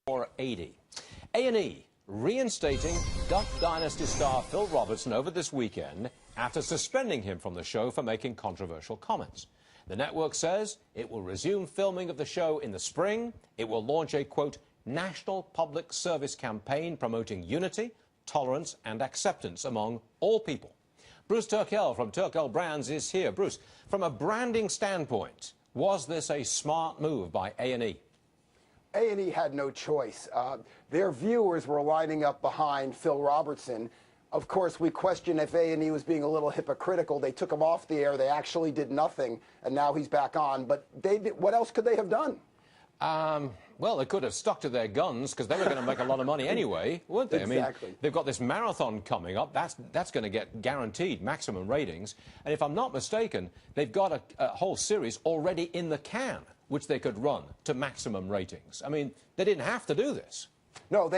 Or 80. A&E reinstating Duck Dynasty star Phil Robertson over this weekend after suspending him from the show for making controversial comments. The network says it will resume filming of the show in the spring. It will launch a, quote, national public service campaign promoting unity, tolerance and acceptance among all people. Bruce Turkel from Turkel Brands is here. Bruce, from a branding standpoint, was this a smart move by A&E? A&E had no choice. Their viewers were lining up behind Phil Robertson. Of course, we question if A&E was being a little hypocritical. They took him off the air. They actually did nothing, and now he's back on. But what else could they have done? Well, they could have stuck to their guns because they were going to make a lot of money anyway, weren't they? Exactly. I mean, they've got this marathon coming up. That's going to get guaranteed maximum ratings. And if I'm not mistaken, they've got a whole series already in the can, which they could run to maximum ratings. I mean, they didn't have to do this. No,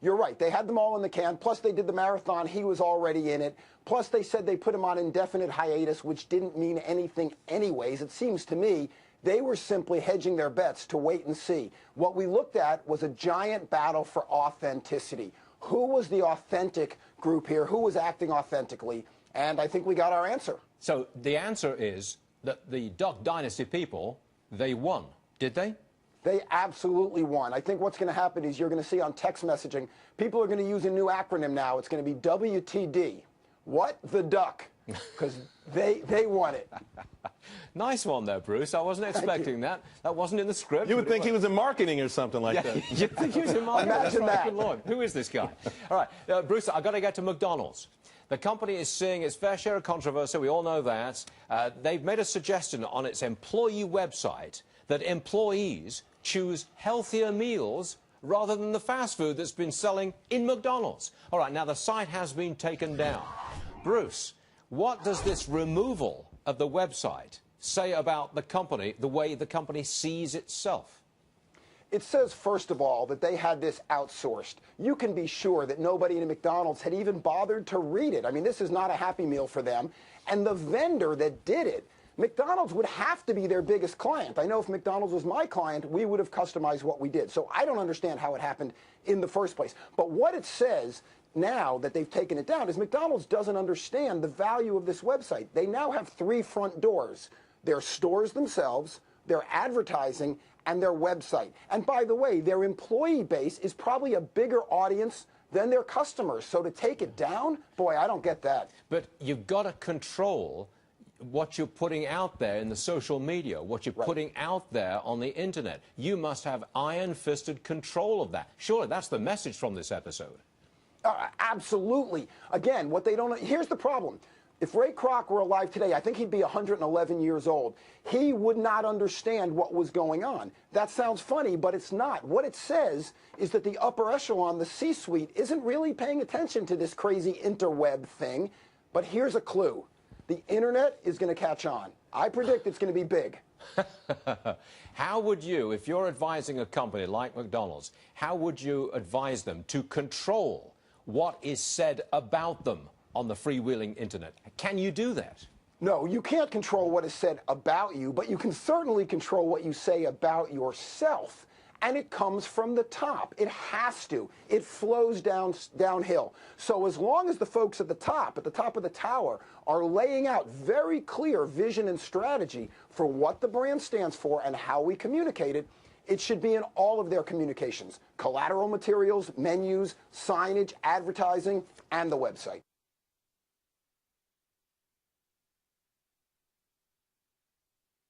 you're right. They had them all in the can. Plus, they did the marathon. He was already in it. Plus, they said they put him on indefinite hiatus, which didn't mean anything anyways. It seems to me they were simply hedging their bets to wait and see. What we looked at was a giant battle for authenticity. Who was the authentic group here? Who was acting authentically? And I think we got our answer. So the answer is that the Duck Dynasty people, they won, did they? They absolutely won. I think what's going to happen is you're going to see on text messaging, people are going to use a new acronym now. It's going to be WTD. What the Duck? Because they won it. Nice one there, Bruce. I wasn't expecting that. That wasn't in the script. You would think he was in marketing or something like that. You'd think he was in marketing. Imagine that. Good Lord. Who is this guy? All right, Bruce, I've got to get to McDonald's. The company is seeing its fair share of controversy. We all know that. They've made a suggestion on its employee website that employees choose healthier meals rather than the fast food that's been selling in McDonald's. All right, now the site has been taken down. Bruce, what does this removal of the website say about the company, the way the company sees itself? It says, first of all, that they had this outsourced. You can be sure that nobody in McDonald's had even bothered to read it. I mean, this is not a Happy Meal for them. And the vendor that did it, McDonald's would have to be their biggest client. I know if McDonald's was my client, we would have customized what we did. So I don't understand how it happened in the first place. But what it says now that they've taken it down is McDonald's doesn't understand the value of this website. They now have three front doors: their stores themselves, their advertising, and their website. And by the way, their employee base is probably a bigger audience than their customers. So to take it down, boy, I don't get that. But you've got to control what you're putting out there in the social media, what you're putting out there on the internet. You must have iron-fisted control of that. Surely that's the message from this episode. Absolutely. Again, what they don't... Here's the problem. If Ray Kroc were alive today, I think he'd be 111 years old. He would not understand what was going on. That sounds funny, but it's not. What it says is that the upper echelon, the C-suite, isn't really paying attention to this crazy interweb thing. But here's a clue. The internet is going to catch on. I predict it's going to be big. How would you, if you're advising a company like McDonald's, how would you advise them to control what is said about them on the freewheeling internet? Can you do that? No, you can't control what is said about you, but you can certainly control what you say about yourself. And it comes from the top. It has to. It flows downhill. So as long as the folks at the top of the tower, are laying out very clear vision and strategy for what the brand stands for and how we communicate it, it should be in all of their communications: collateral materials, menus, signage, advertising, and the website.